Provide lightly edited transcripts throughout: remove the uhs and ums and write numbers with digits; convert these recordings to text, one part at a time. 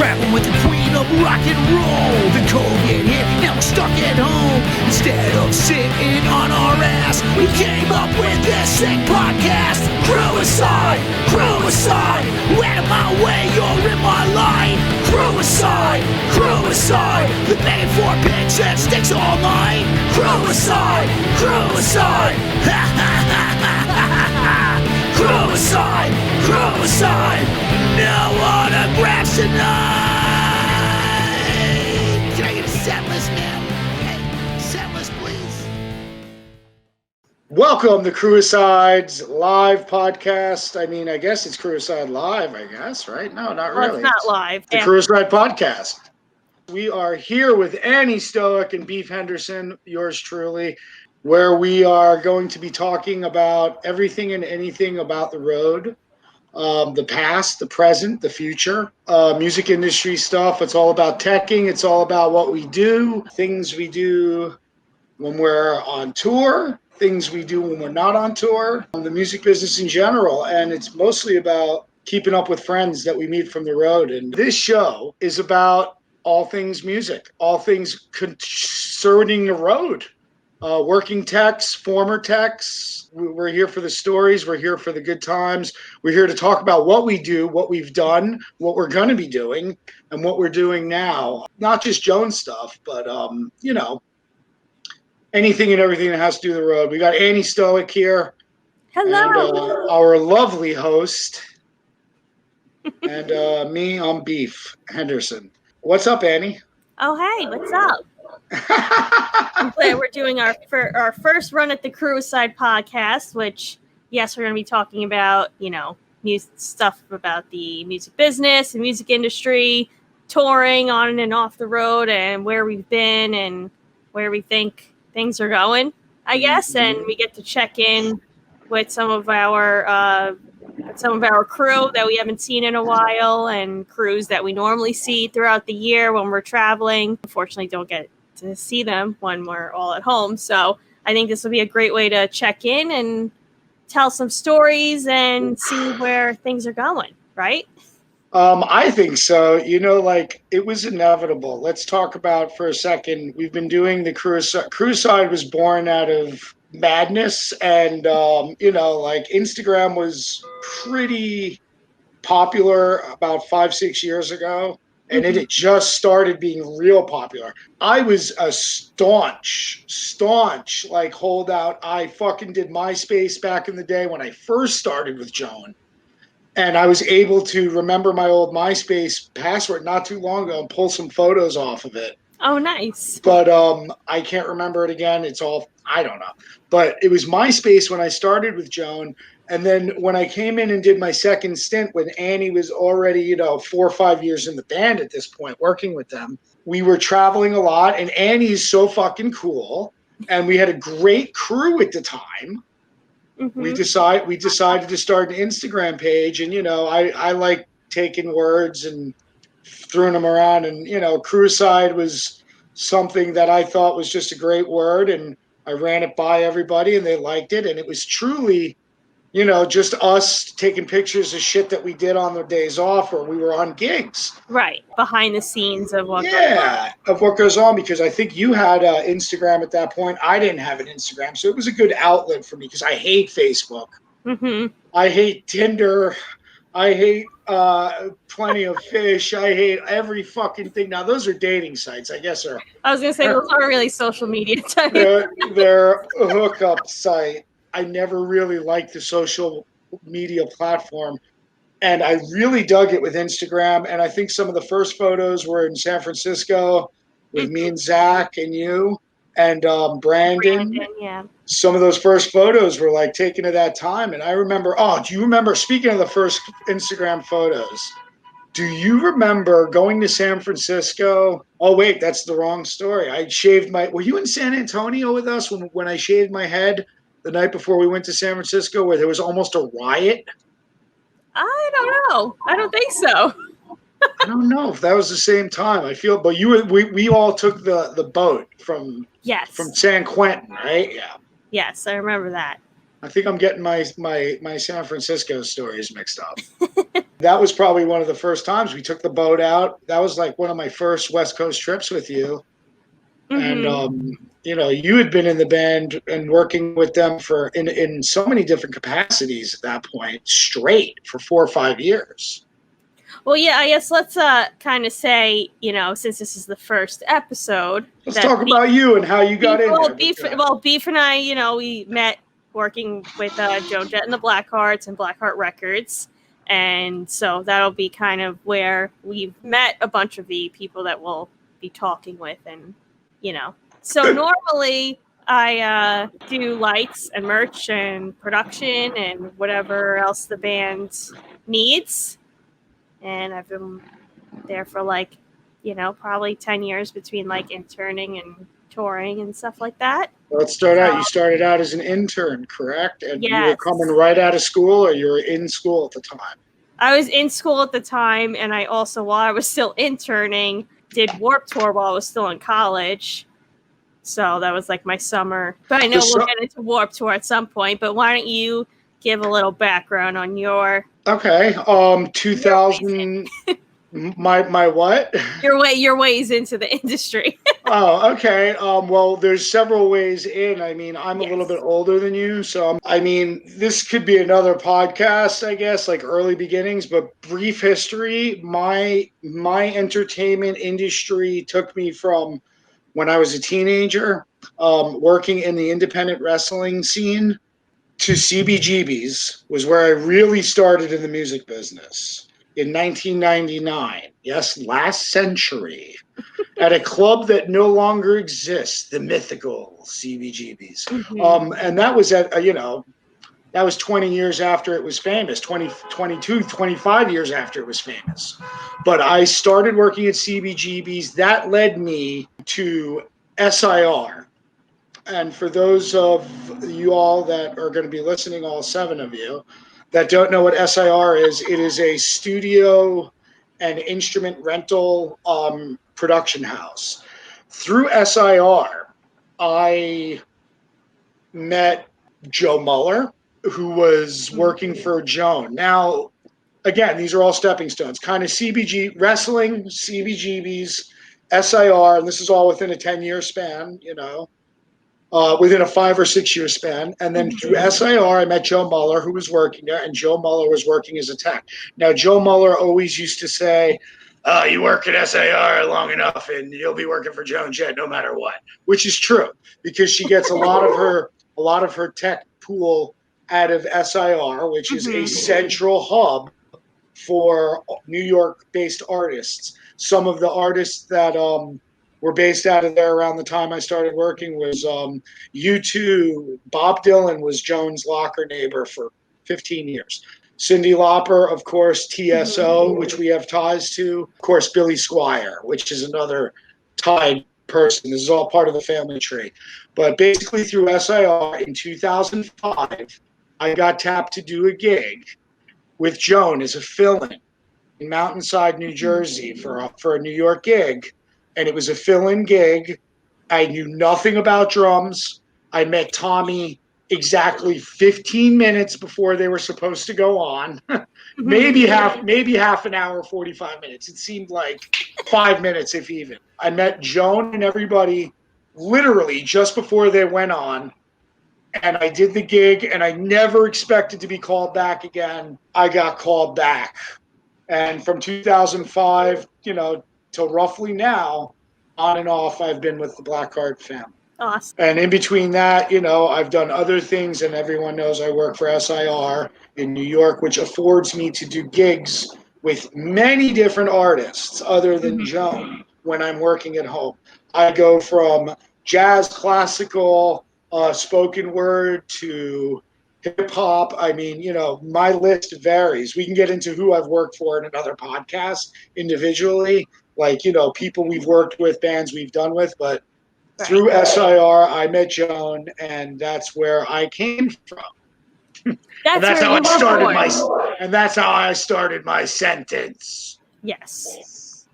Traveling with the queen of rock and roll. The COVID hit, now we're stuck at home. Instead of sitting on our ass, we came up with this sick podcast. Crewicide, Crewicide. Out of my way, you're in my line. Crewicide, Crewicide. The main four pitch that sticks all night. Crewicide, Crewicide. Ha ha ha ha ha ha. Crewicide, Crewicide. No autographs tonight. Can I get a set list, man? Hey, set list, please. Welcome to Crewicide's live podcast. I mean, I guess it's Crewicide Live, I guess, right? No, not really. Well, it's not live. The Crewicide podcast. We are here with Annie Stoic and Beef Henderson, yours truly, where we are going to be talking about everything and anything about the road, the past, the present, the future, music industry stuff. It's all about teching. It's all about what we do, things we do when we're on tour, things we do when we're not on tour, the music business in general. And it's mostly about keeping up with friends that we meet from the road. And this show is about all things music, all things concerning the road. Working techs, former techs. We're here for the stories. We're here for the good times. We're here to talk about what we do, what we've done, what we're going to be doing, and what we're doing now. Not just Jones stuff, but, anything and everything that has to do with the road. We got Annie Stoic here. Hello. And our lovely host. And me, I'm Beef Henderson. What's up, Annie? Oh, hey, what's up? I'm glad we're doing our first run at the Crewicide podcast, which, yes, we're going to be talking about, stuff about the music business and music industry, touring on and off the road, and where we've been and where we think things are going, I guess. And we get to check in with some of our crew that we haven't seen in a while, and crews that we normally see throughout the year when we're traveling. Unfortunately, don't get to see them when we're all at home. So I think this will be a great way to check in and tell some stories and see where things are going, right? I think so. It was inevitable. Let's talk about for a second. We've been doing the Crewicide. Crewicide was born out of madness, and Instagram was pretty popular about 5-6 years ago. And it had just started being real popular. I was a staunch holdout. I fucking did MySpace back in the day when I first started with Joan. And I was able to remember my old MySpace password not too long ago and pull some photos off of it. Oh, nice. But I can't remember it again. I don't know. But it was MySpace when I started with Joan. And then when I came in and did my second stint when Annie was already, 4 or 5 years in the band at this point, working with them, we were traveling a lot. And Annie's so fucking cool. And we had a great crew at the time. Mm-hmm. We decided to start an Instagram page. And, I like taking words and throwing them around. And, Crewicide was something that I thought was just a great word. And I ran it by everybody and they liked it. And it was truly, just us taking pictures of shit that we did on the days off or we were on gigs. Right. Behind the scenes of what goes on. Because I think you had Instagram at that point. I didn't have an Instagram. So it was a good outlet for me because I hate Facebook. Mm-hmm. I hate Tinder. I hate Plenty of Fish. I hate every fucking thing. Now, those are dating sites, I guess. I was going to say, those aren't really social media type. They're a hookup site. I never really liked the social media platform. And I really dug it with Instagram. And I think some of the first photos were in San Francisco with me and Zach and you and Brandon. Yeah. Some of those first photos were taken at that time. And I remember, do you remember, speaking of the first Instagram photos, do you remember going to San Francisco? Oh, wait, that's the wrong story. Were you in San Antonio with us when I shaved my head the night before we went to San Francisco where there was almost a riot? I don't know. I don't think so. I don't know if that was the same time. I feel, but we all took the boat from San Quentin, right? Yeah. Yes, I remember that. I think I'm getting my San Francisco stories mixed up. that was probably one of the first times we took the boat out. That was like one of my first West Coast trips with you. Mm-hmm. And, you had been in the band and working with them in so many different capacities at that point, straight for 4 or 5 years. Well, yeah, I guess let's kind of say, since this is the first episode. Let's talk about you and how you got in there. Beef and I, we met working with Joan Jett and the Blackhearts and Blackheart Records. And so that'll be kind of where we've met a bunch of the people that we'll be talking with. And, so normally I do lights and merch and production and whatever else the band needs. And I've been there for probably 10 years between interning and touring and stuff like that. Let's start out. You started out as an intern, correct? And yes. You were coming right out of school, or you were in school at the time? I was in school at the time, and I also, while I was still interning, did Warped Tour while I was still in college. So that was my summer. But I know we'll get into Warped Tour at some point, but why don't you give a little background on your... Okay. 2000... My what? Your ways into the industry. Oh, okay. Well, there's several ways in. I mean, I'm a little bit older than you, so this could be another podcast, I guess, like early beginnings. But brief history. My entertainment industry took me from when I was a teenager, working in the independent wrestling scene, to CBGB's was where I really started in the music business. In 1999, yes, last century, at a club that no longer exists, the mythical CBGB's. Mm-hmm. And that was that was 20 years after it was famous, 25 years after it was famous. But I started working at CBGB's. That led me to SIR. And for those of you all that are going to be listening, all 7 of you, that don't know what SIR is, it is a studio and instrument rental production house. Through SIR, I met Joe Muller, who was working for Joan. Now, again, these are all stepping stones. Kind of wrestling, CBGB's, SIR, and this is all within a 10-year span, within a 5 or 6 year span. And then through SIR, I met Joe Muller, who was working there, and Joe Muller was working as a tech. Now, Joe Muller always used to say, you work at SIR long enough and you'll be working for Joan Jett no matter what, which is true because she gets a lot of her tech pool out of SIR, which is a central hub for New York-based artists. Some of the artists that were based out of there around the time I started working was U2. Bob Dylan was Joan's locker neighbor for 15 years. Cyndi Lauper, of course, TSO, which we have ties to. Of course, Billy Squier, which is another tied person. This is all part of the family tree. But basically through SIR in 2005, I got tapped to do a gig with Joan as a fill-in in Mountainside, New Jersey for a New York gig. And it was a fill-in gig. I knew nothing about drums. I met Tommy exactly 15 minutes before they were supposed to go on. maybe half an hour, 45 minutes. It seemed like 5 minutes, if even. I met Joan and everybody literally just before they went on. And I did the gig, and I never expected to be called back again. I got called back. And from 2005, till roughly now, on and off, I've been with the Blackheart family. Awesome. And in between that, I've done other things, and everyone knows I work for SIR in New York, which affords me to do gigs with many different artists other than Joan when I'm working at home. I go from jazz, classical, spoken word to hip hop. My list varies. We can get into who I've worked for in another podcast individually, people we've worked with, bands we've done with, but through SIR, I met Joan, and that's where I came from. That's how I started my sentence. Yes.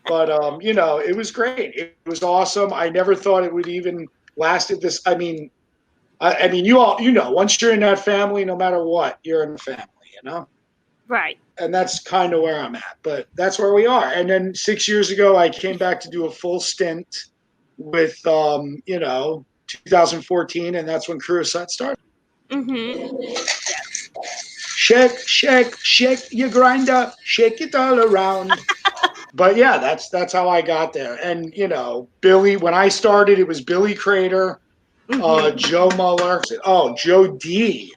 But it was great. It was awesome. I never thought it would even lasted this. You all, once you're in that family, no matter what, you're in the family, Right. and that's kind of where I'm at. But that's where we are. And then 6 years ago, I came back to do a full stint with 2014, and that's when Crewicide started. Mm-hmm. Shake your grinder, shake it all around. But yeah, that's how I got there. And Billy, when I started, it was Billy Crater, Joe Muller. Oh, Joe D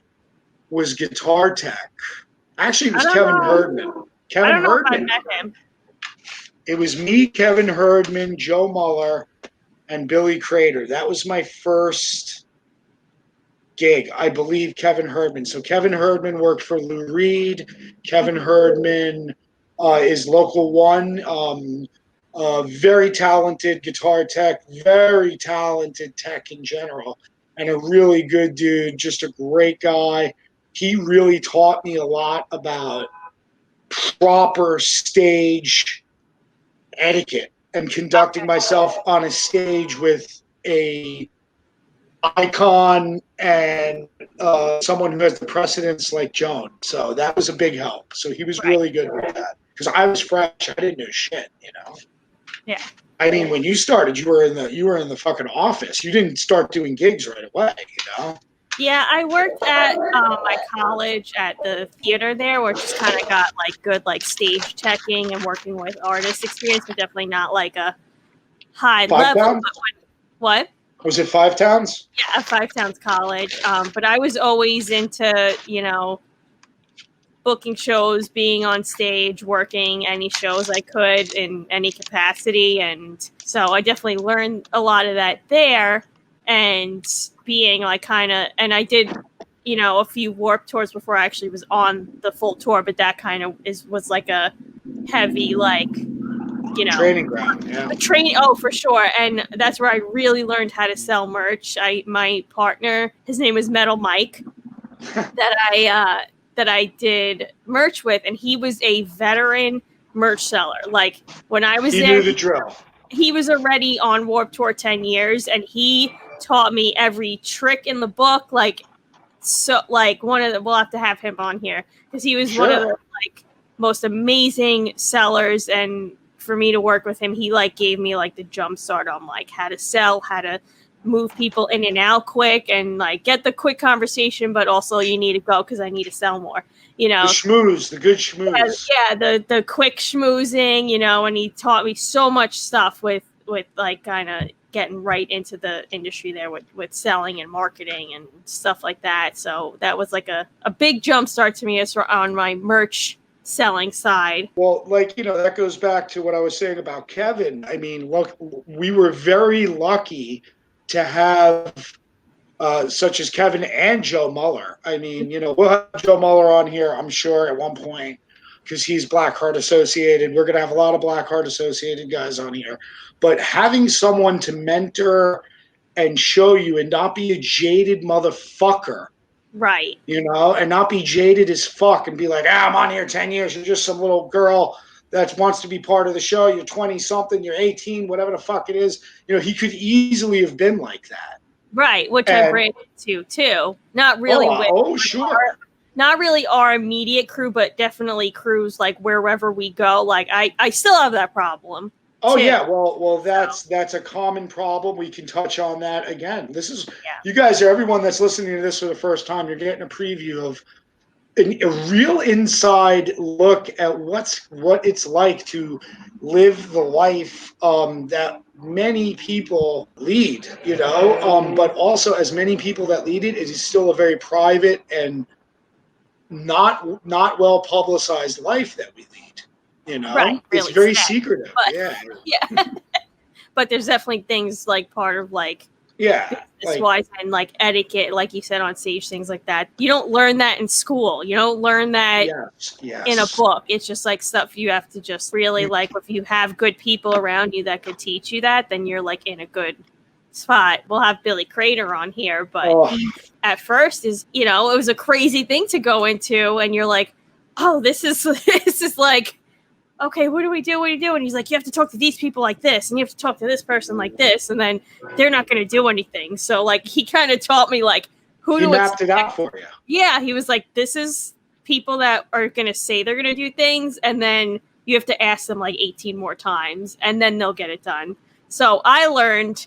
was guitar tech. Actually, it was Kevin Herdman. I don't know if I met him. It was me, Kevin Herdman, Joe Muller, and Billy Crater. That was my first gig. I believe Kevin Herdman. So Kevin Herdman worked for Lou Reed. Kevin Herdman is Local One. Very talented guitar tech, very talented tech in general, and a really good dude, just a great guy. He really taught me a lot about proper stage etiquette and conducting myself on a stage with a icon and someone who has the precedence like Joan. So that was a big help. So he was really good with that because I was fresh. I didn't know shit, Yeah. I mean, when you started, you were in the fucking office. You didn't start doing gigs right away, Yeah, I worked at my college at the theater there, where just kind of got like good like stage teching and working with artists experience, but definitely not like a high level. But what? Was it Five Towns? Yeah, Five Towns College. But I was always into, booking shows, being on stage, working any shows I could in any capacity. And so I definitely learned a lot of that there. And being like and I did, a few Warped tours before I actually was on the full tour, but that kind of was like a heavy, like, training ground. Yeah. Oh, for sure. And that's where I really learned how to sell merch. My partner, his name was Metal Mike, that I did merch with, and he was a veteran merch seller. Like when I was there, he knew the drill. He was already on Warped Tour 10 years, and he taught me every trick in the book. Like, so like we'll have to have him on here because he was one of the like most amazing sellers, and for me to work with him, he like gave me like the jump start on like how to sell, how to move people in and out quick, and like get the quick conversation, but also you need to go because I need to sell more. The schmooze, the good schmooze. Yeah, the quick schmoozing. And he taught me so much stuff with like kind of getting right into the industry there with selling and marketing and stuff like that. So that was like a big jump start to me as on my merch selling side. Well, like, that goes back to what I was saying about Kevin. I mean, look, we were very lucky to have such as Kevin and Joe Muller. I mean, we'll have Joe Muller on here, I'm sure, at one point, because he's Blackheart associated. We're going to have a lot of Blackheart associated guys on here. But having someone to mentor and show you and not be a jaded motherfucker, right? And not be jaded as fuck and be like, I'm on here 10 years. You're just some little girl that wants to be part of the show. You're 20 something, you're 18, whatever the fuck it is. He could easily have been like that. Right. Which I ran into too. Not really. Sure. Not really our immediate crew, but definitely crews like wherever we go. Like I still have that problem. Oh too. Yeah. Well, that's a common problem. We can touch on that again. This is, you guys are, everyone that's listening to this for the first time, you're getting a preview of a real inside look at what it's like to live the life that many people lead, but also as many people that lead it is still a very private and not well publicized life that we lead. Right, really it's very sad, secretive. But, yeah. But there's definitely things like part of like business wise and like etiquette, like you said, on stage, things like that. You don't learn that in school. You don't learn that in a book. It's just like stuff you have to just really like. If you have good people around you that could teach you that, then you're like in a good spot. We'll have Billy Crater on here, but he, at first is, it was a crazy thing to go into, and you're like, oh, this is like, okay, what do we do? And he's like, you have to talk to these people like this, and you have to talk to this person like this, and then they're not going to do anything. So like he kind of taught me like he mapped it out for you. Yeah, he was like, this is people that are going to say they're going to do things, and then you have to ask them like 18 more times, and then they'll get it done. So I learned,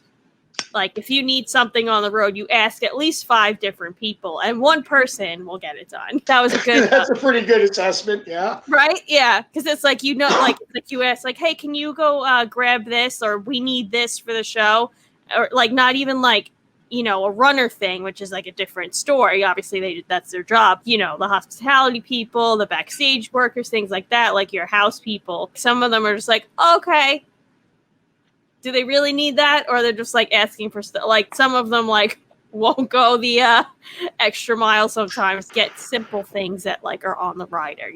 like, if you need something on the road, you ask at least 5 different people, and one person will get it done. That was a good. That's a pretty good assessment. Yeah. Right? Yeah. Because it's like, like you ask, like, hey, can you go grab this, or we need this for the show, or like not even like, a runner thing, which is like a different story. Obviously, that's their job. The hospitality people, the backstage workers, things like that, like your house people. Some of them are just like, okay. Do they really need that? Or they're just like asking for stuff. Like some of them like won't go the extra mile sometimes, get simple things that like are on the rider,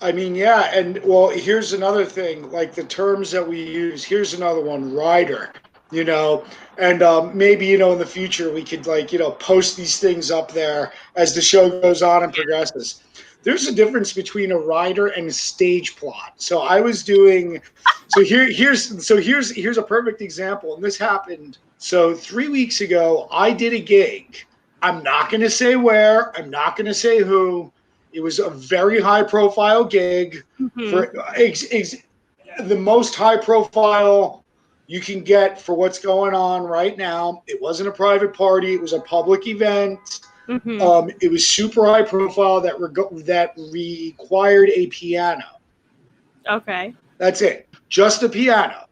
I mean, yeah. And well, here's another thing, like the terms that we use. Here's another one, rider, and maybe, in the future we could post these things up there as the show goes on and progresses. There's a difference between a rider and a stage plot. So I was doing, here's a perfect example. And this happened. So 3 weeks ago, I did a gig. I'm not going to say where, I'm not going to say who. It was a very high profile gig for the most high profile you can get for what's going on right now. It wasn't a private party. It was a public event. It was super high profile that required a piano. Okay. That's it. Just a piano.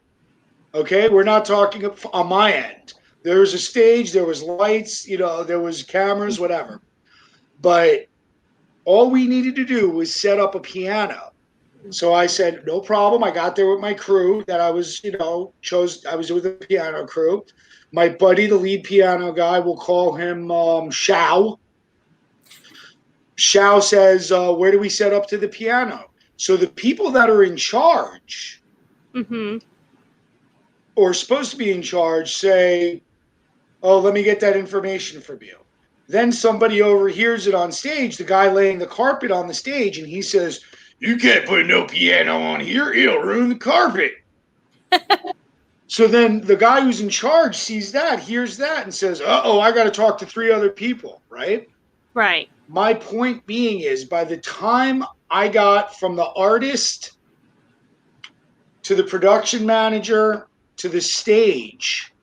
Okay? We're not talking on my end. There was a stage, there was lights, there was cameras, whatever. But all we needed to do was set up a piano. So I said, no problem. I got there with my crew that I was, I was with the piano crew. My buddy, the lead piano guy, we'll call him Shao. Shao says, where do we set up to the piano? So the people that are in charge or supposed to be in charge say, oh, let me get that information from you. Then somebody overhears it on stage, the guy laying the carpet on the stage, and he says, you can't put no piano on here. It'll ruin the carpet. So then the guy who's in charge sees that, hears that, and says, uh-oh, I got to talk to 3 other people, right? Right. My point being is, by the time I got from the artist to the production manager to the stage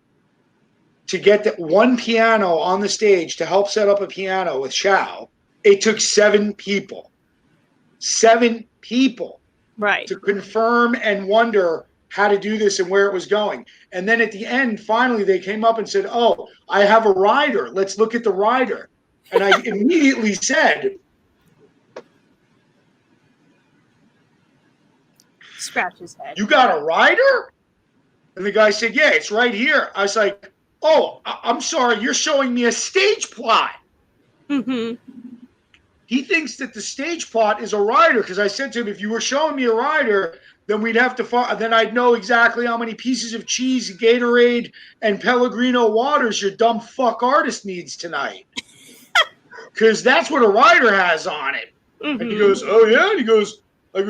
to get that one piano on the stage to help set up a piano with Shao, it took 7 people. 7 people. Right. To confirm and wonder how to do this and where it was going. And then at the end, finally, they came up and said, oh, I have a rider. Let's look at the rider. And I immediately said, scratch his head. You got a rider? And the guy said, yeah, it's right here. I was like, oh, I'm sorry. You're showing me a stage plot. He thinks that the stage plot is a rider because I said to him, if you were showing me a rider, then we'd have to then I'd know exactly how many pieces of cheese, Gatorade, and Pellegrino waters your dumb fuck artist needs tonight. Because that's what a rider has on it. And he goes, oh, yeah? And I go,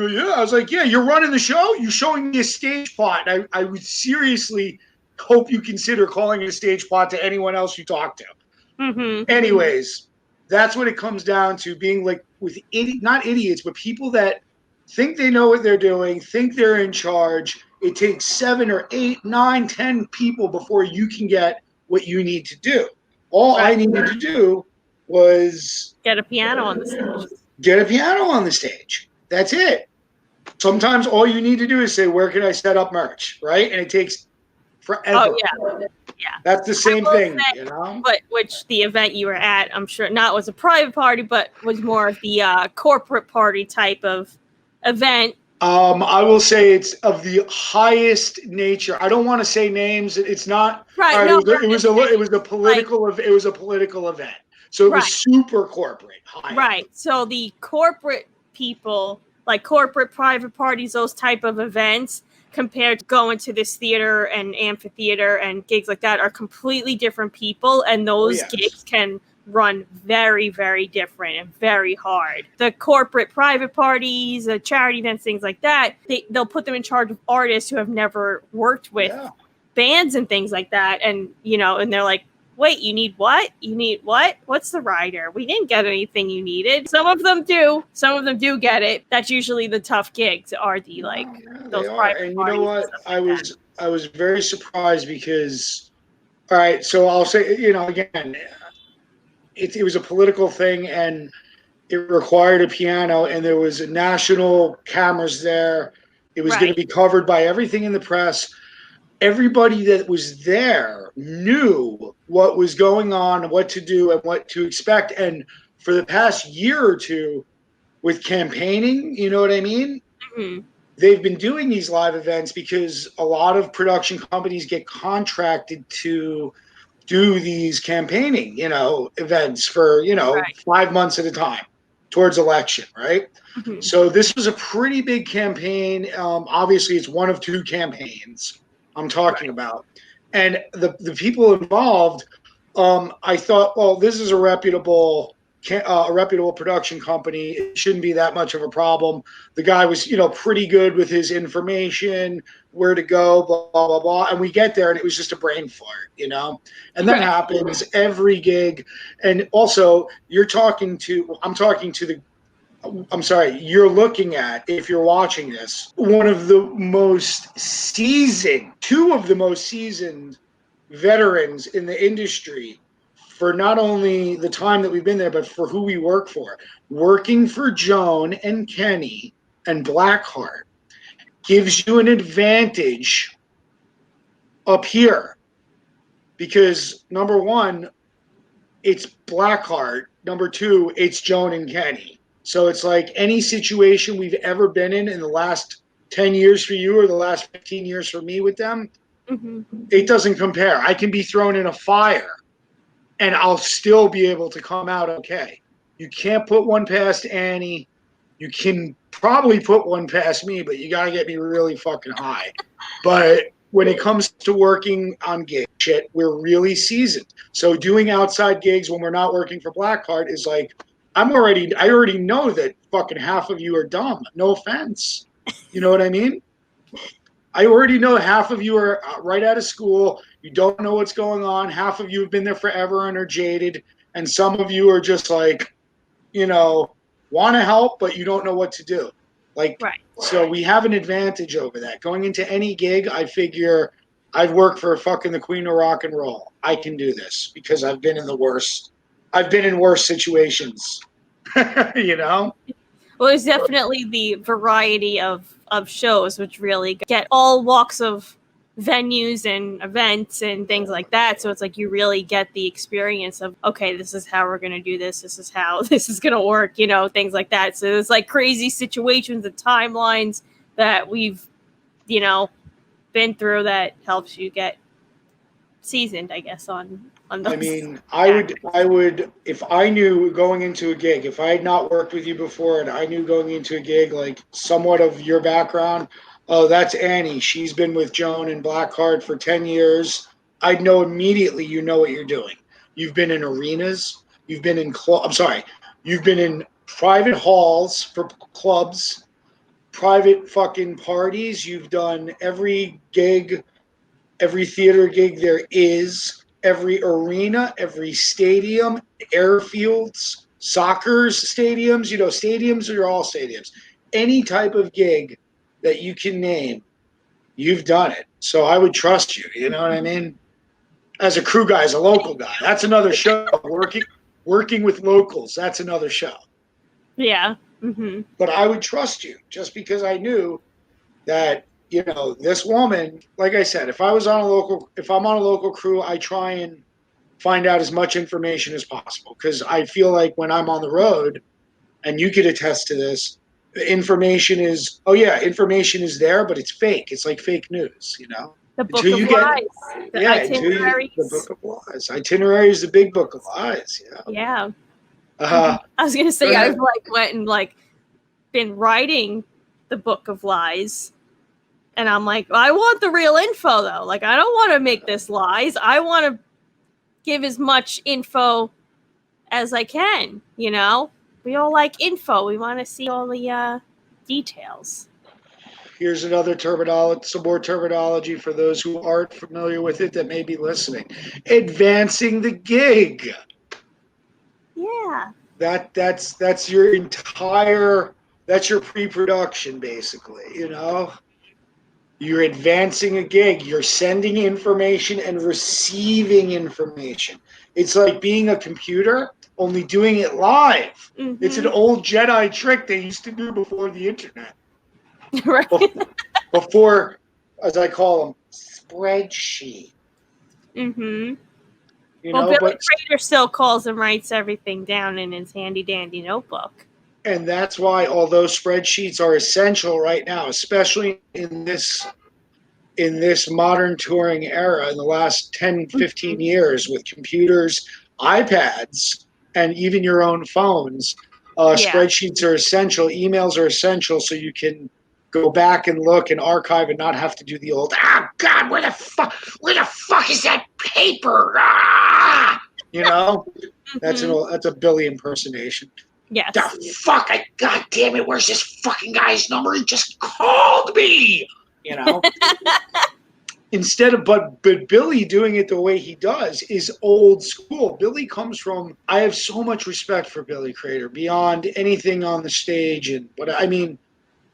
yeah. I was like, yeah, you're running the show? You're showing me a stage plot. And I would seriously hope you consider calling it a stage plot to anyone else you talk to. Anyways, that's what it comes down to, being like with not idiots, but people that think they know what they're doing, think they're in charge. It takes 7 or 8, 9, 10 people before you can get what you need to do. All I needed to do was get a piano on the stage. Get a piano on the stage. That's it. Sometimes all you need to do is say, where can I set up merch, right? And it takes forever. Oh, yeah. That's the same thing, say, But which the event you were at, I'm sure not was a private party, but was more of the corporate party type of event. I will say it's of the highest nature. I don't want to say names. It's not right. No, it was a political event. So it was super corporate. Right. So the corporate people, like corporate private parties, those type of events, compared to going to this theater and amphitheater and gigs like that, are completely different people, and those gigs can run very, very different and very hard. The corporate private parties, the charity events, things like that, they'll put them in charge of artists who have never worked with bands and things like that, and and they're like, wait, you need what? You need what? What's the rider? We didn't get anything you needed. Some of them do. Some of them do get it. That's usually the tough gigs are the like those They are. private And you know parties and what? stuff I like that. was very surprised because, all right, so I'll say, again, it was a political thing and it required a piano and there was national cameras there. It was going to Right. be covered by everything in the press. Everybody that was there knew what was going on, what to do, and what to expect. And for the past year or two, with campaigning, you know what I mean? Mhm. They've been doing these live events because a lot of production companies get contracted to do these campaigning, events for, Right. 5 months at a time towards election, right? Mhm. So this was a pretty big campaign. Obviously, it's one of two campaigns I'm talking Right. about. And the people involved, I thought, well, this is a reputable production company. It shouldn't be that much of a problem. The guy was, pretty good with his information, where to go, blah, blah, blah. And we get there and it was just a brain fart, And that Right. happens every gig. And also, you're looking at, if you're watching this, two of the most seasoned veterans in the industry for not only the time that we've been there, but for who we work for. Working for Joan and Kenny and Blackheart gives you an advantage up here because number one, it's Blackheart. Number two, it's Joan and Kenny. So it's like any situation we've ever been in the last 10 years for you or the last 15 years for me with them, Mhm. it doesn't compare. I can be thrown in a fire and I'll still be able to come out okay. You can't put one past Annie. You can probably put one past me, but you got to get me really fucking high. But when it comes to working on gig shit, we're really seasoned. So doing outside gigs when we're not working for Blackheart is like, I already know that fucking half of you are dumb. No offense. You know what I mean? I already know half of you are right out of school. You don't know what's going on. Half of you have been there forever and are jaded. And some of you are just like, want to help, but you don't know what to do. Like, Right. so we have an advantage over that. Going into any gig, I figure I've worked for fucking the queen of rock and roll. I can do this because I've been in worse situations, you know? Well, there's definitely the variety of shows, which really get all walks of venues and events and things like that. So it's like you really get the experience of, okay, this is how we're going to do this. This is how this is going to work, things like that. So there's like crazy situations and timelines that we've, been through that helps you get seasoned, I guess, on those. I mean, I would, if I knew going into a gig, if I had not worked with you before and I knew going into a gig, like somewhat of your background, oh, that's Annie. She's been with Joan and Blackheart for 10 years. I'd know immediately you know what you're doing. You've been in arenas. You've been in you've been in private halls for clubs, private fucking parties. You've done every gig, every theater gig there is, every arena, every stadium, airfields, soccer stadiums, stadiums are all stadiums. Any type of gig that you can name, you've done it. So I would trust you, you know what I mean? As a crew guy, as a local guy. That's another show. Working with locals, that's another show. Yeah. Mm-hmm. But I would trust you just because I knew that this woman, like I said, if I'm on a local crew, I try and find out as much information as possible because I feel like when I'm on the road, and you could attest to this, information is there, but it's fake. It's like fake news, The Book until of you get Lies. The itineraries. the Book of Lies. Itinerary is the big Book of Lies. Yeah. I was gonna say I've went and been writing the Book of Lies, and I'm like, I want the real info though. I don't want to make this lies. I want to give as much info as I can. We all like info. We want to see all the details. Here's another terminology, some more terminology for those who aren't familiar with it that may be listening. Advancing the gig. Yeah. That's your entire, that's your pre-production basically, you know? You're advancing a gig. You're sending information and receiving information. It's like being a computer, only doing it live. Mm-hmm. It's an old Jedi trick they used to do before the internet. Right. Before, as I call them, spreadsheet. Mm-hmm. You Well, know, Billy Crater still calls and writes everything down in his handy-dandy notebook. and that's why, although spreadsheets are essential right now, especially in this modern touring era, in the last 10, 15 years with computers, iPads, and even your own phones, spreadsheets are essential. Emails are essential so you can go back and look and archive and not have to do the old, God, where the fuck is that paper? Ah! You know, that's a Billy impersonation. Yes. The fuck, God damn it, where's this fucking guy's number? He just called me. You know? But Billy doing it the way he does is old school. Billy comes from, I have so much respect for Billy Crater beyond anything on the stage.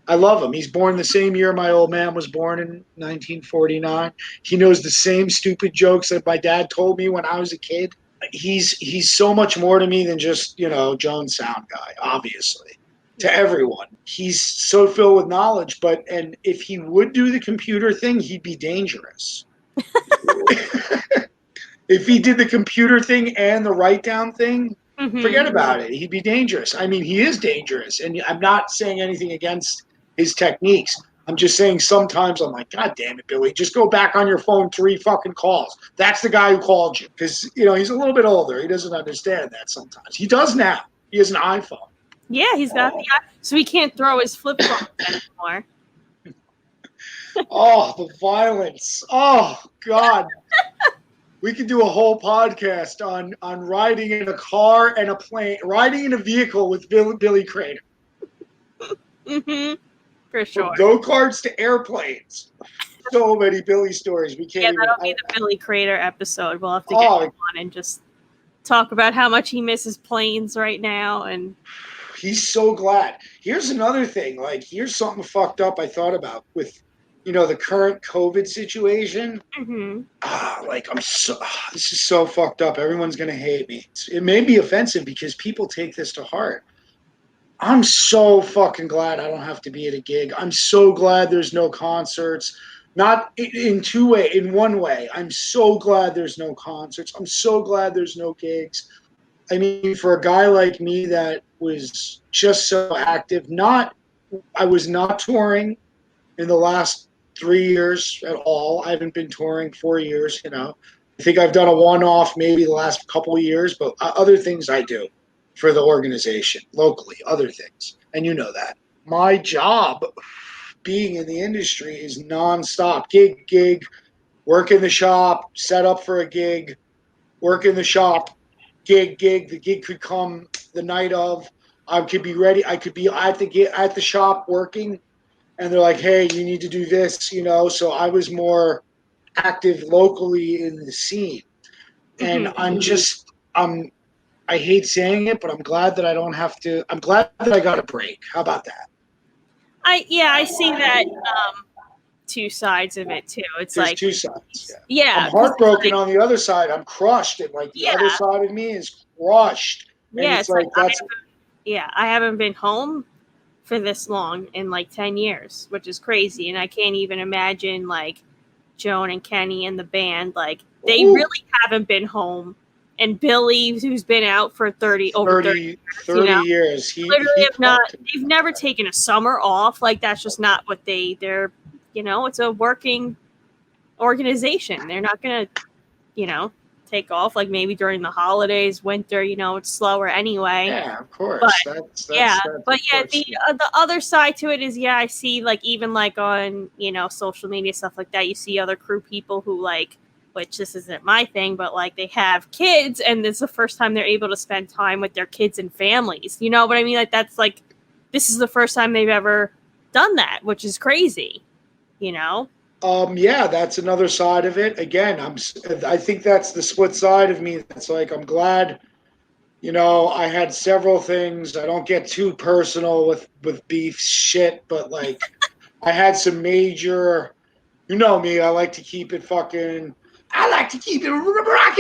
I love him. He's born the same year my old man was born in 1949. He knows the same stupid jokes that my dad told me when I was a kid. He's so much more to me than just, Jones sound guy, obviously. To everyone. He's so filled with knowledge, and if he would do the computer thing, he'd be dangerous. If he did the computer thing and the write down thing, forget about it. He'd be dangerous. I mean, he is dangerous, and I'm not saying anything against his techniques. I'm just saying sometimes I'm like, God damn it, Billy, just go back on your phone 3 fucking calls. That's the guy who called you. Because, he's a little bit older. He doesn't understand that sometimes. He does now. He has an iPhone. Yeah, he's got so he can't throw his flip phone anymore. Oh, the violence. Oh, God. We could do a whole podcast on riding in a car and a plane, riding in a vehicle with Billy Crater. Mm-hmm. For sure. From go-karts to airplanes. So many Billy stories. We can't that'll be the Billy Crater episode. We'll have to get him on and just talk about how much he misses planes right now. And he's so glad. Here's another thing. Like, here's something fucked up I thought about with, the current COVID situation. Mm-hmm. This is so fucked up. Everyone's going to hate me. It may be offensive because people take this to heart. I'm so fucking glad I don't have to be at a gig. I'm so glad there's no concerts. Not in one way. I'm so glad there's no concerts. I'm so glad there's no gigs. I mean, for a guy like me that was just so active, I was not touring in the last 3 years at all. I haven't been touring 4 years, I think I've done a one-off maybe the last couple of years, but other things I do for the organization locally, other things. And you know that. My job being in the industry is nonstop. Gig, work in the shop, set up for a gig, work in the shop, gig. The gig could come the night of. I could be ready. I could be at the shop working, and they're like, hey, you need to do this, So I was more active locally in the scene. And I hate saying it, but I'm glad that I don't have to. I'm glad that I got a break. How about that? I see that two sides of it too. There's like 2 sides. Yeah. I'm heartbroken on the other side. I'm crushed, and the other side of me is crushed. And it's like I haven't been home for this long in 10 years, which is crazy, and I can't even imagine Joan and Kenny and the band they really haven't been home. And Billy, who's been out for 30 years. They've never taken a summer off. That's just not what they're, it's a working organization. They're not going to, take off maybe during the holidays, winter, it's slower anyway. Yeah, of course. But, the other side to it is, I see even on, social media, stuff like that, you see other crew people who which this isn't my thing, but they have kids and it's the first time they're able to spend time with their kids and families. You know what I mean? That's this is the first time they've ever done that, which is crazy, you know? Yeah, that's another side of it. Again, I think that's the split side of me. That's like, I'm glad, you know, I had several things. I don't get too personal with beef shit, but like I had some major, you know me, I like to keep it rock and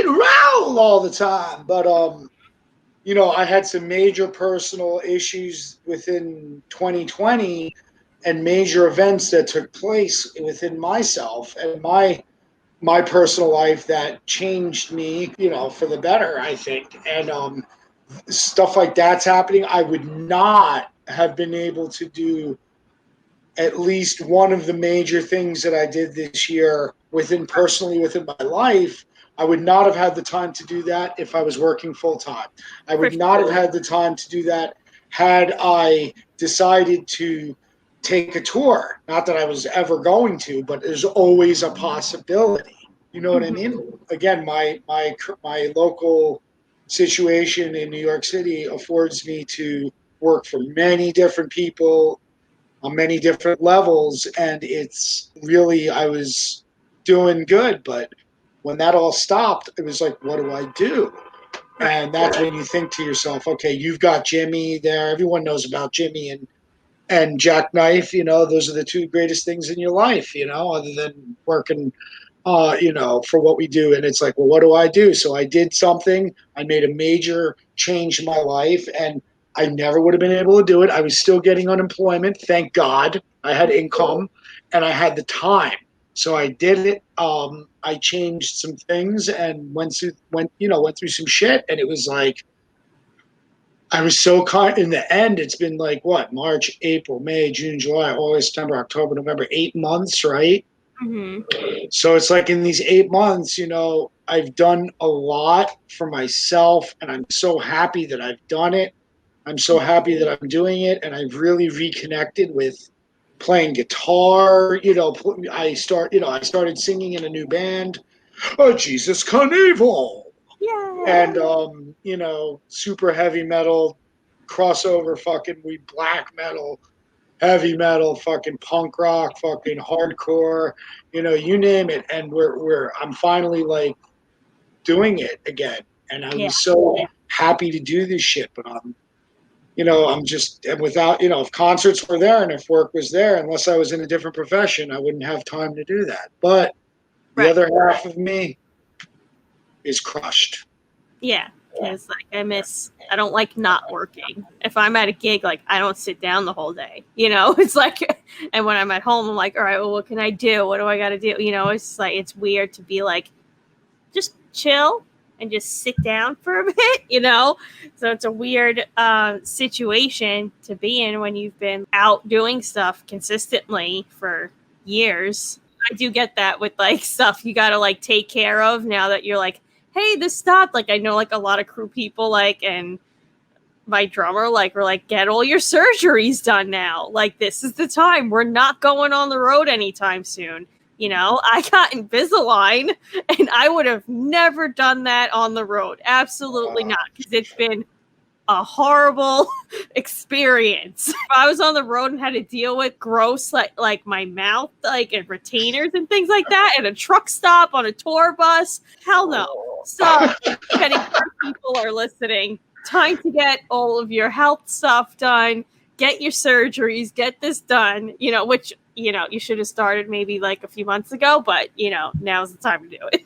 roll all the time. But you know, I had some major personal issues within 2020 and major events that took place within myself and my personal life that changed me, you know, for the better, I think. And stuff like that's happening. I would not have been able to do at least one of the major things that I did this year personally within my life. I would not have had the time to do that if I was working full time. I would not have had the time to do that had I decided to take a tour. Not that I was ever going to, but there's always a possibility. You know what I mean? Again, my local situation in New York City affords me to work for many different people on many different levels, and it's really, I was doing good, but when that all stopped, it was like, what do I do? And that's when you think to yourself, okay, you've got Jimmy there. Everyone knows about Jimmy and Jackknife. You know, those are the two greatest things in your life, you know, other than working you know, for what we do. And it's like, well, what do I do? So I did something. I made a major change in my life, and I never would have been able to do it. I was still getting unemployment. Thank God I had income and I had the time. So I did it. I changed some things and went through some shit. And it was like, I was so in the end, it's been like what, March, April, May, June, July, August, September, October, November, 8 months, right? So it's like in these 8 months, you know, I've done a lot for myself, and I'm so happy that I've done it. I'm so happy that I'm doing it, and I've really reconnected with playing guitar. You know, I started singing in a new band, Oh Jesus Knievel. Yeah. And you know, super heavy metal crossover, we black metal, heavy metal, fucking punk rock, fucking hardcore, you know, you name it. And I'm finally like doing it again. And I was so happy to do this shit, but I'm just, and without, you know, if concerts were there and if work was there, unless I was in a different profession, I wouldn't have time to do that. But the other half of me is crushed. Yeah. Because like I don't like not working. If I'm at a gig, like I don't sit down the whole day. You know, it's like, and when I'm at home, I'm like, all right, well, what can I do? What do I got to do? You know, it's like, it's weird to be like, just chill and just sit down for a bit, you know? So it's a weird situation to be in when you've been out doing stuff consistently for years. I do get that with like stuff you got to like take care of now that you're like, hey, this stopped. Like I know like a lot of crew people like, and my drummer, like, we're like, get all your surgeries done now. Like, this is the time. We're not going on the road anytime soon. You know, I got Invisalign, and I would have never done that on the road. Absolutely not, because it's been a horrible experience. If I was on the road and had to deal with gross, like my mouth, like, and retainers and things like that, and a truck stop on a tour bus, hell no. So, if any people are listening, time to get all of your health stuff done, get your surgeries, get this done, you know, which, you know, you should have started maybe like a few months ago, but, you know, now's the time to do it.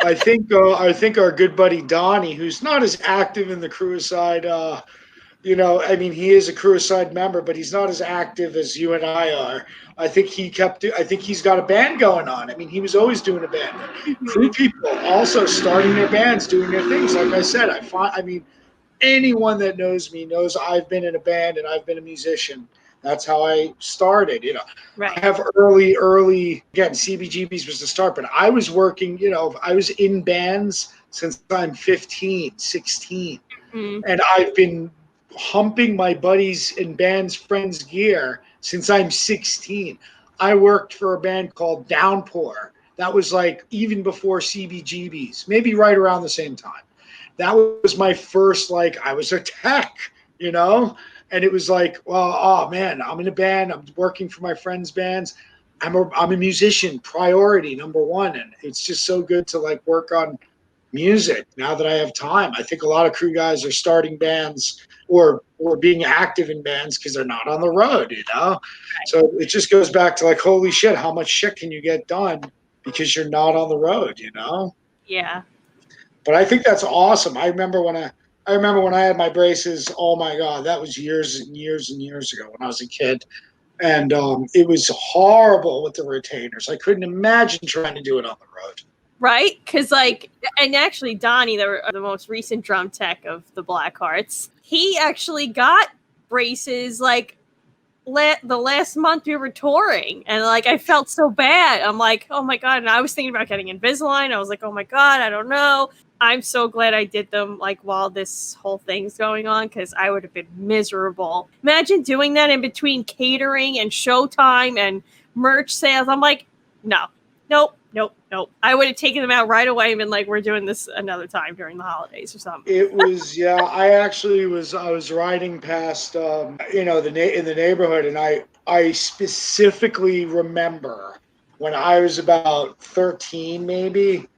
I think our good buddy Donnie, who's not as active in the Crewicide, you know, I mean, he is a Crewicide member, but he's not as active as you and I are. I think he's got a band going on. I mean, he was always doing a band. Crew people also starting their bands, doing their things. Like I said, I mean, anyone that knows me knows I've been in a band and I've been a musician. That's how I started, you know. Right. I have early, again, CBGBs was the start, but I was working, you know, I was in bands since I'm 15, 16. Mm-hmm. And I've been humping my buddies and bands' friends' gear since I'm 16. I worked for a band called Downpour. That was like even before CBGBs, maybe right around the same time. That was my first, like, I was a tech, you know? And it was like, well, oh man, I'm in a band. I'm working for my friends' bands. I'm a musician, priority number one. And it's just so good to like work on music now that I have time. I think a lot of crew guys are starting bands or being active in bands because they're not on the road, you know? So it just goes back to like, holy shit, how much shit can you get done because you're not on the road, you know? Yeah. But I think that's awesome. I remember when I had my braces. Oh my God, that was years and years and years ago when I was a kid, and it was horrible with the retainers. I couldn't imagine trying to do it on the road. Right? Because, like, and actually, Donnie, the most recent drum tech of the Blackhearts, he actually got braces, like, the last month we were touring. And, like, I felt so bad. I'm like, oh, my God. And I was thinking about getting Invisalign. I was like, oh, my God, I don't know. I'm so glad I did them, like, while this whole thing's going on, because I would have been miserable. Imagine doing that in between catering and showtime and merch sales. I'm like, no. Nope. I would have taken them out right away and been like, we're doing this another time during the holidays or something. It was, yeah, I was riding past, in the neighborhood, and I specifically remember when I was about 13, maybe.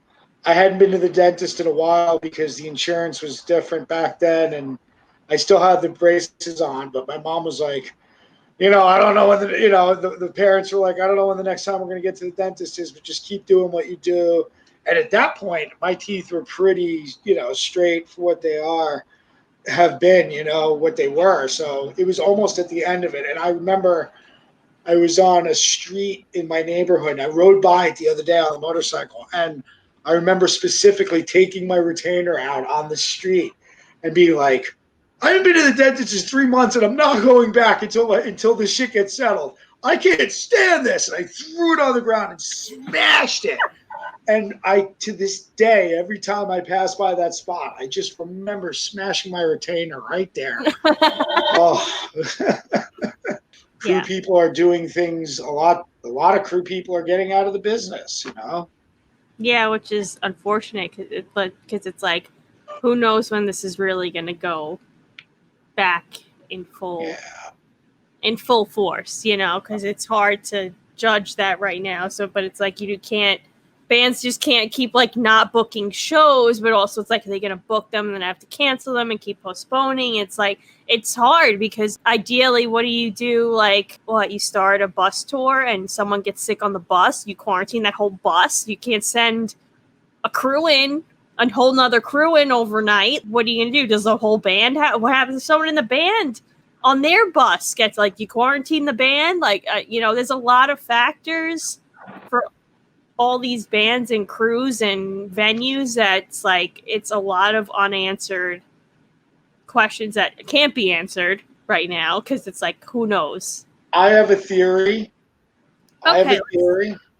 I hadn't been to the dentist in a while because the insurance was different back then, and I still had the braces on, but my mom was like, I don't know when the parents were like, I don't know when the next time we're going to get to the dentist is, but just keep doing what you do. And at that point, my teeth were pretty, straight for what they have been, what they were. So it was almost at the end of it. And I remember I was on a street in my neighborhood, and I rode by it the other day on a motorcycle. And I remember specifically taking my retainer out on the street and being like, I haven't been to the dentist in 3 months, and I'm not going back until this shit gets settled. I can't stand this. And I threw it on the ground and smashed it. And to this day, every time I pass by that spot, I just remember smashing my retainer right there. Oh, crew people are doing things a lot of crew people are getting out of the business, Yeah, which is unfortunate because it's like, who knows when this is really going to go back in full force, because it's hard to judge that right now. So, but it's like bands just can't keep like not booking shows, but also it's like, are they going to book them and then have to cancel them and keep postponing? It's like, it's hard because ideally, what do you do? Like, you start a bus tour and someone gets sick on the bus, you quarantine that whole bus. You can't send a crew in, a whole nother crew in overnight. What are you going to do? Does the whole band what happens if someone in the band on their bus gets, like, you quarantine the band? Like, there's a lot of factors for all these bands and crews and venues that's like, it's a lot of unanswered questions that can't be answered right now because it's like, who knows? I have a theory.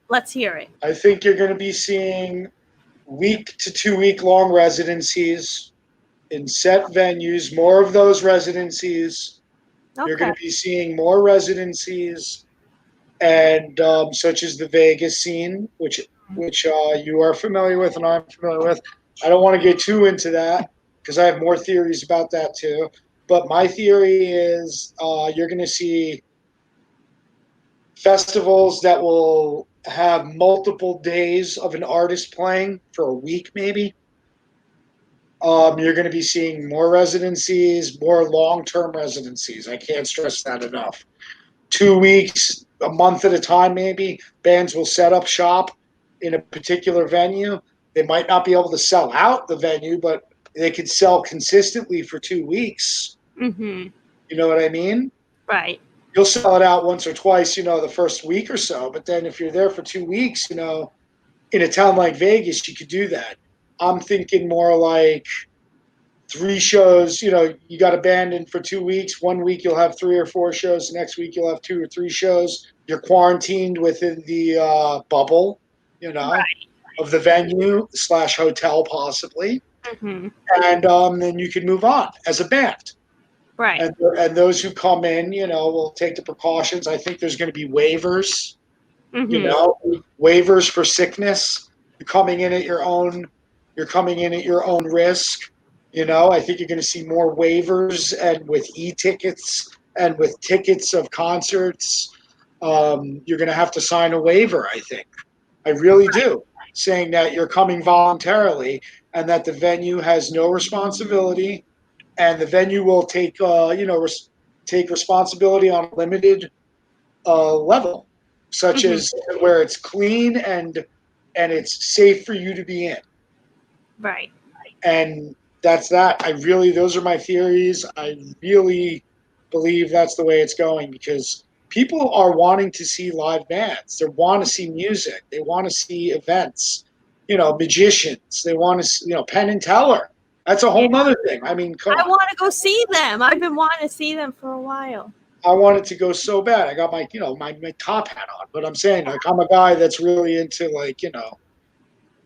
Let's hear it. I think you're going to be seeing week to 2 week long residencies in set venues, more of those residencies. Okay. You're going to be seeing more residencies, and such as the Vegas scene, which you are familiar with and I'm familiar with. I don't want to get too into that because I have more theories about that too. But my theory is you're going to see festivals that will have multiple days of an artist playing for a week, maybe. You're going to be seeing more residencies, more long-term residencies. I can't stress that enough. 2 weeks, a month at a time, maybe. Bands will set up shop in a particular venue. They might not be able to sell out the venue, but they could sell consistently for 2 weeks. Mm-hmm. You know what I mean? Right. You'll sell it out once or twice, the first week or so. But then if you're there for 2 weeks, in a town like Vegas, you could do that. I'm thinking more like 3 shows. You got a band in for 2 weeks. 1 week you'll have 3 or 4 shows. The next week you'll have 2 or 3 shows. You're quarantined within the bubble, right, of the venue / hotel possibly. Mm-hmm. And then you can move on as a band. Right. And those who come in, will take the precautions. I think there's going to be waivers, Mm-hmm. Waivers for sickness. You're coming in at your own risk. You know, I think you're going to see more waivers and with e-tickets and with tickets of concerts. You're going to have to sign a waiver, I think. I really do, saying that you're coming voluntarily and that the venue has no responsibility and the venue will take, take responsibility on a limited level, such Mhm. as where it's clean and it's safe for you to be in. Right. And that's that. Those are my theories. I really believe that's the way it's going because people are wanting to see live bands. They want to see music. They want to see events, magicians. They want to see, Penn and Teller. That's a Yeah. whole nother thing. I mean, come I on. want to go see them. I've been wanting to see them for a while. I wanted to go so bad. I got my top hat on, but I'm saying like I'm a guy that's really into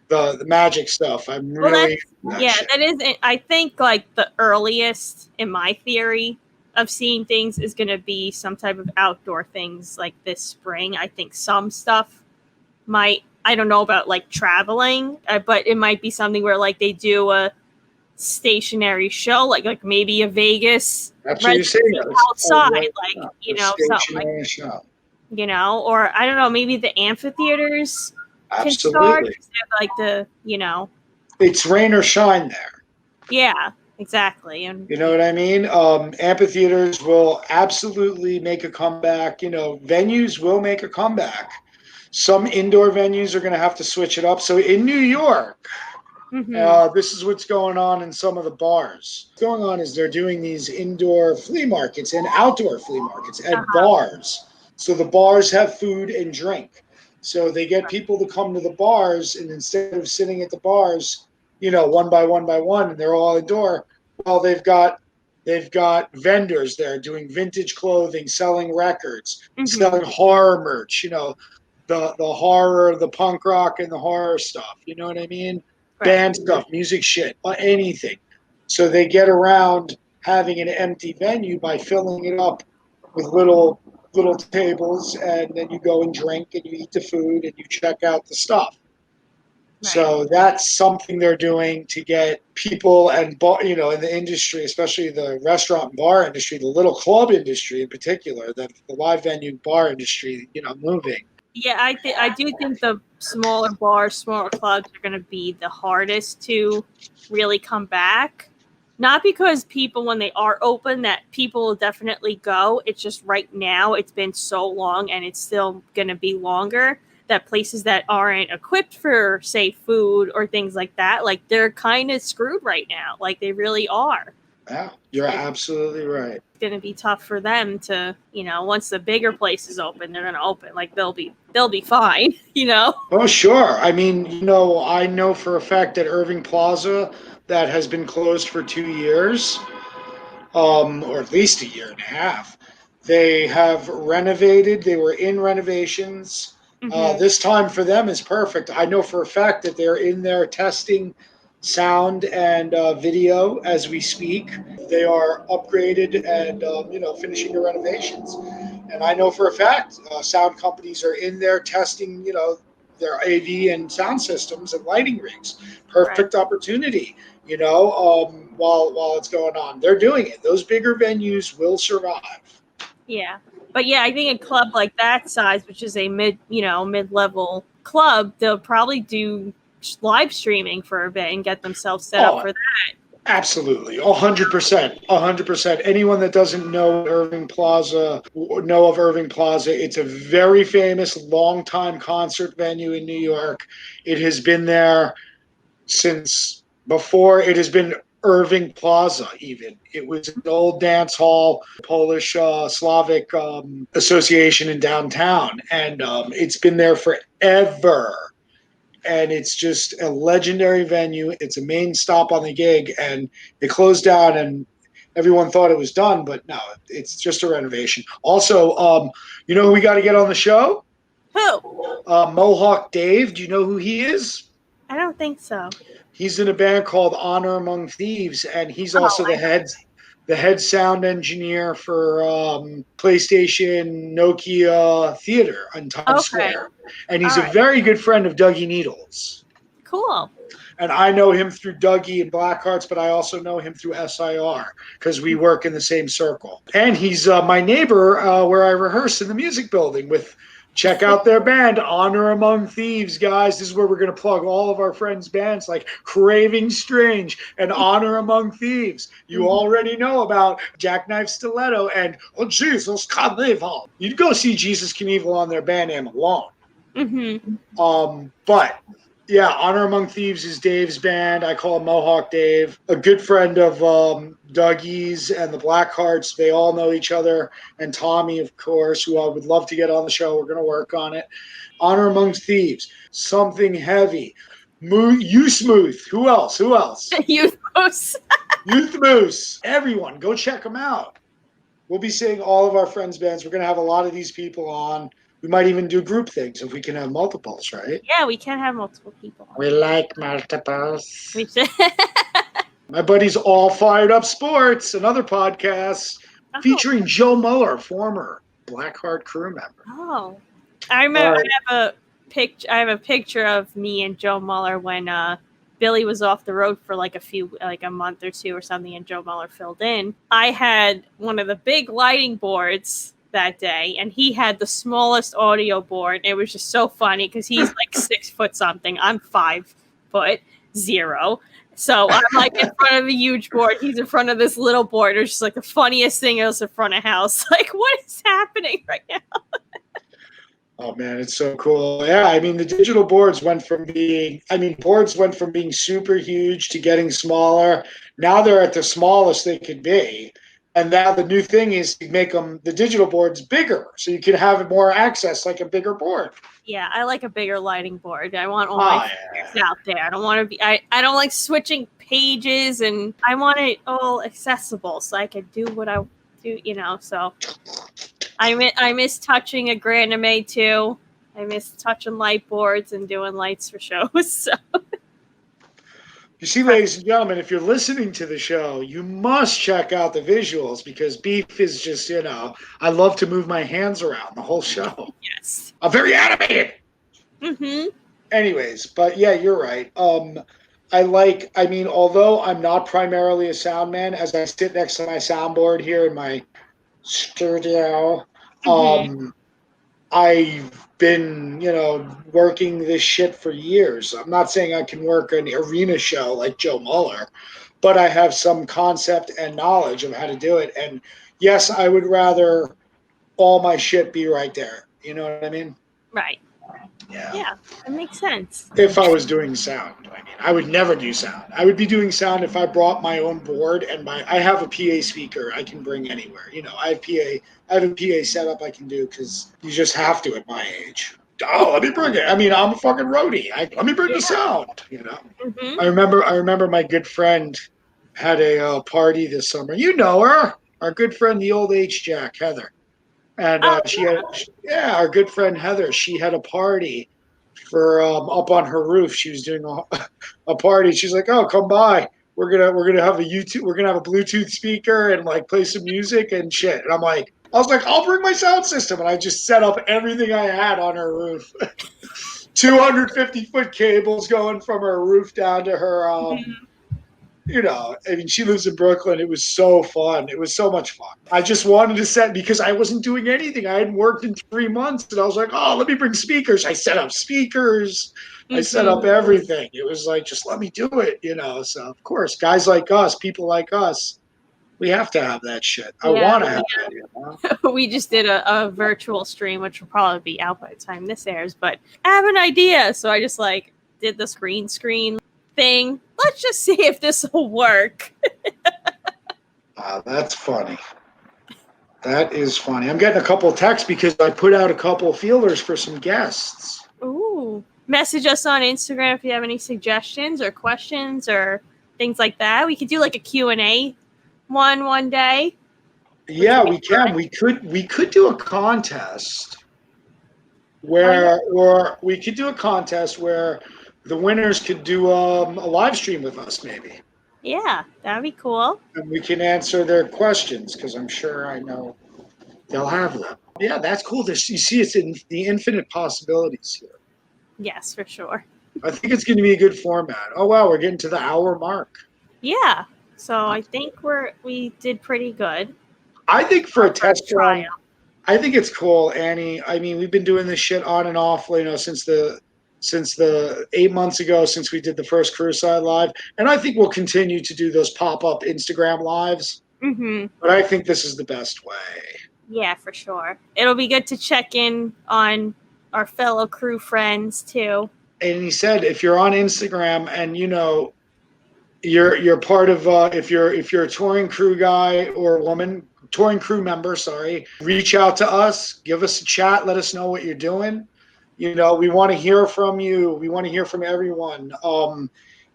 the magic stuff. I'm Well, really into that shit. that is. I think like the earliest in my theory of seeing things is going to be some type of outdoor things like this spring. I think some stuff might. I don't know about like traveling, but it might be something where like they do a stationary show, like maybe a Vegas That's what you're saying. residency outside, like something like Stationary show. or I don't know, maybe the amphitheaters can start. Absolutely. Like It's rain or shine there. yeah, exactly, and You know what I mean? Amphitheaters will absolutely make a comeback. Venues will make a comeback. Some indoor venues are going to have to switch it up. So in New York, this is what's going on in some of the bars. What's going on is they're doing these indoor flea markets and outdoor flea markets at bars. So the bars have food and drink. So they get people to come to the bars, and instead of sitting at the bars, one by one, and they're all indoor. Well, they've got vendors there doing vintage clothing, selling records, selling horror merch. The horror, the punk rock, and the horror stuff. You know what I mean? Band stuff, music shit, anything. So they get around having an empty venue by filling it up with little tables, and then you go and drink and you eat the food and you check out the stuff. So that's something they're doing to get people and in the industry, especially the restaurant and bar industry, the little club industry in particular, the live venue bar industry, moving. Yeah, I do think the smaller bars, smaller clubs are going to be the hardest to really come back. Not because people, when they are open, that people will definitely go. It's just right now, it's been so long and it's still going to be longer that places that aren't equipped for, say, food or things like that, like they're kind of screwed right now. Like they really are. Yeah, you're absolutely right. It's going to be tough for them to, once the bigger places open, they're going to open. Like they'll be fine, Oh, sure. I mean, I know for a fact that Irving Plaza, that has been closed for 2 years, or at least a year and a half, they have renovated. They were in renovations. This time for them is perfect. I know for a fact that they're in there testing sound and video as we speak. They are upgraded and finishing the renovations. And I know for a fact sound companies are in there testing their AV and sound systems and lighting rigs. Perfect opportunity. While it's going on, they're doing it. Those bigger venues will survive. Yeah. But yeah, I think a club like that size, which is a mid-level club, they'll probably do live streaming for a bit and get themselves set up for that. Absolutely. 100%. 100%. Anyone that doesn't know of Irving Plaza, it's a very famous long-time concert venue in New York. It has been there since before it has been Irving Plaza, even. It was an old dance hall, Polish Slavic association in downtown, and it's been there forever. And it's just a legendary venue. It's a main stop on the gig, and it closed down, and everyone thought it was done, but no, it's just a renovation. Also, who we got to get on the show? Who? Mohawk Dave. Do you know who he is? I don't think so. He's in a band called Honor Among Thieves, and he's also the head sound engineer for PlayStation Nokia Theater on Times Square. And he's a very good friend of Dougie Needles. Cool. And I know him through Dougie and Blackhearts, but I also know him through SIR because we work in the same circle. And he's my neighbor where I rehearse in the music building with. Check out their band, Honor Among Thieves, guys. This is where we're going to plug all of our friends' bands like Craving Strange and Honor Among Thieves. You already know about Jackknife Stiletto and Jesus Knievel. You'd go see Jesus Knievel on their band name alone. But yeah, Honor Among Thieves is Dave's band. I call him Mohawk Dave. A good friend of Dougie's and the Blackhearts. They all know each other. And Tommy, of course, who I would love to get on the show. We're going to work on it. Honor Among Thieves. Something Heavy. Youth Smooth. Who else? Youth Moose. Youth Moose. Everyone, go check them out. We'll be seeing all of our friends' bands. We're going to have a lot of these people on. We might even do group things if we can have multiples, right? Yeah, we can have multiple people. We like multiples. We should. My buddies All Fired Up Sports, another podcast featuring Joe Muller, former Blackheart crew member. Oh, I remember. I have a picture of me and Joe Muller when Billy was off the road for like a month or two or something, and Joe Muller filled in. I had one of the big lighting boards that day, and he had the smallest audio board. It was just so funny because he's like 6 foot something. I'm 5'0". So I'm like in front of a huge board. He's in front of this little board. It was just like the funniest thing else in front of house. Like, what is happening right now? Oh man, it's so cool. Yeah, I mean the digital boards went from being super huge to getting smaller. Now they're at the smallest they could be. And now the new thing is to make the digital boards bigger, so you can have more access, like a bigger board. Yeah, I like a bigger lighting board. I want all my fingers out there. I don't want to be. I don't like switching pages, and I want it all accessible, so I can do what I do. So I miss touching a Granime too. I miss touching light boards and doing lights for shows. So. You see, ladies and gentlemen, if you're listening to the show, you must check out the visuals because Beef is just, I love to move my hands around the whole show. Yes. I'm very animated. Anyways, but yeah, you're right. Although I'm not primarily a sound man, as I sit next to my soundboard here in my studio, I've been, working this shit for years. I'm not saying I can work an arena show like Joe Muller, but I have some concept and knowledge of how to do it. And yes, I would rather all my shit be right there. You know what I mean? Right. Yeah, that makes sense. If I was doing sound, I would never do sound. I would be doing sound if I brought my own board and I have a PA speaker I can bring anywhere. I have a PA setup I can do because you just have to at my age. Oh, let me bring it. I'm a fucking roadie. Let me bring the sound. I remember my good friend had a party this summer. You know her, our good friend, the old H-Jack, Heather. And our good friend Heather, she had a party for up on her roof. She was doing a party. She's like, "Oh, come by. We're gonna have a Bluetooth speaker and like play some music and shit." And I was like, "I'll bring my sound system." And I just set up everything I had on her roof. 250-foot cables going from her roof down to her. She lives in Brooklyn. It was so fun. It was so much fun. I just wanted to set because I wasn't doing anything. I hadn't worked in 3 months, and I was like, "Oh, let me bring speakers." I set up speakers. I set up everything. It was like, just let me do it, So of course, guys like us, people like us, we have to have that shit. I want to have that. We just did a virtual stream, which will probably be out by the time this airs. But I have an idea, so I just did the screen thing. Let's just see if this will work. That's funny. That is funny. I'm getting a couple of texts because I put out a couple of feelers for some guests. Ooh. Message us on Instagram if you have any suggestions or questions or things like that. We could do like a Q&A one day. Yeah, we can. We could do a contest where the winners could do a live stream with us, maybe. Yeah, that'd be cool. And we can answer their questions because I know they'll have them. Yeah, that's cool. You see, it's in the infinite possibilities here. Yes, for sure. I think it's going to be a good format. Oh, wow, we're getting to the hour mark. Yeah. So I think we did pretty good. I think for a Our test first trial. run, I think it's cool, Annie. I mean, we've been doing this shit on and off, since the 8 months ago since we did the first Crewicide live, and I think we'll continue to do those pop-up Instagram lives. Mm-hmm. But I think this is the best way. Yeah, for sure. It'll be good to check in on our fellow crew friends too. And he said, if you're on Instagram and you're part of if you're a touring crew guy or woman, touring crew member, sorry, reach out to us, give us a chat, let us know what you're doing. We want to hear from you. We want to hear from everyone.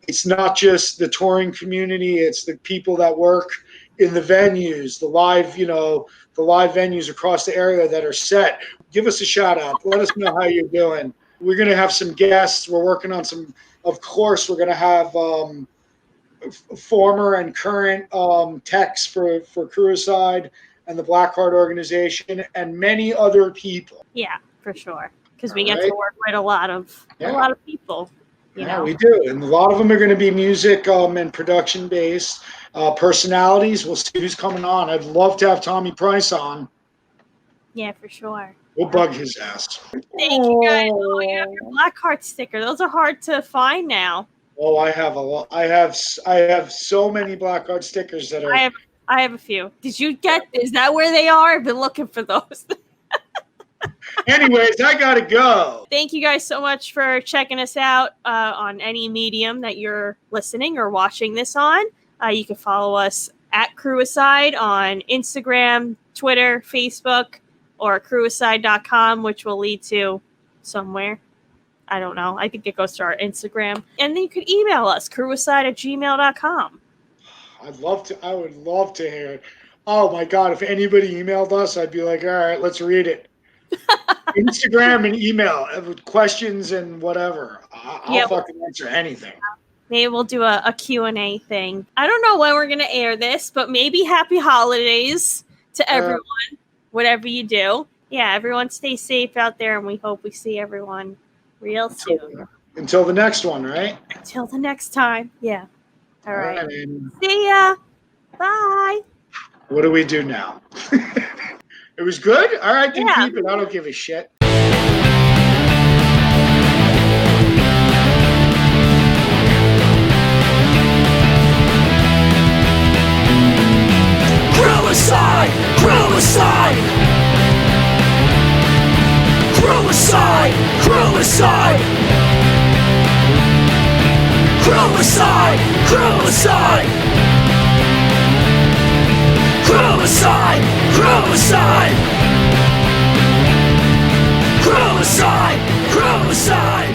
It's not just the touring community; it's the people that work in the venues, the live venues across the area that are set. Give us a shout out. Let us know how you're doing. We're going to have some guests. We're working on some. Of course, we're going to have former and current techs for Crewicide and the Blackheart organization, and many other people. Yeah, for sure. Because we get to work with a lot of people. You know? We do, and a lot of them are going to be music and production based personalities. We'll see who's coming on. I'd love to have Tommy Price on. Yeah, for sure. We'll bug his ass. Thank you guys. Oh, you have your Blackheart sticker. Those are hard to find now. Oh, I have a lot. I have so many Blackheart stickers that are. I have a few. Did you get? Is that where they are? I've been looking for those. Anyways, I gotta go. Thank you guys so much for checking us out on any medium that you're listening or watching this on. You can follow us at Crewicide on Instagram, Twitter, Facebook, or crewicide.com, which will lead to somewhere. I don't know. I think it goes to our Instagram. And then you could email us, crewicide@gmail.com. I would love to hear it. Oh my God, if anybody emailed us, I'd be like, all right, let's read it. Instagram and email with questions and whatever. I'll fucking answer anything. Maybe we'll do a Q&A thing. I don't know when we're going to air this, but maybe happy holidays to everyone, whatever you do. Yeah, everyone stay safe out there, and we hope we see everyone real soon. Until the next one, right? Until the next time. Yeah. All right. And see ya. Bye. What do we do now? It was good? All right, then keep it. I don't give a shit. Crewicide! Crewicide! Crewicide! Crewicide! Crewicide! Crewicide! Crewicide! Crewicide! Crewicide! Crewicide!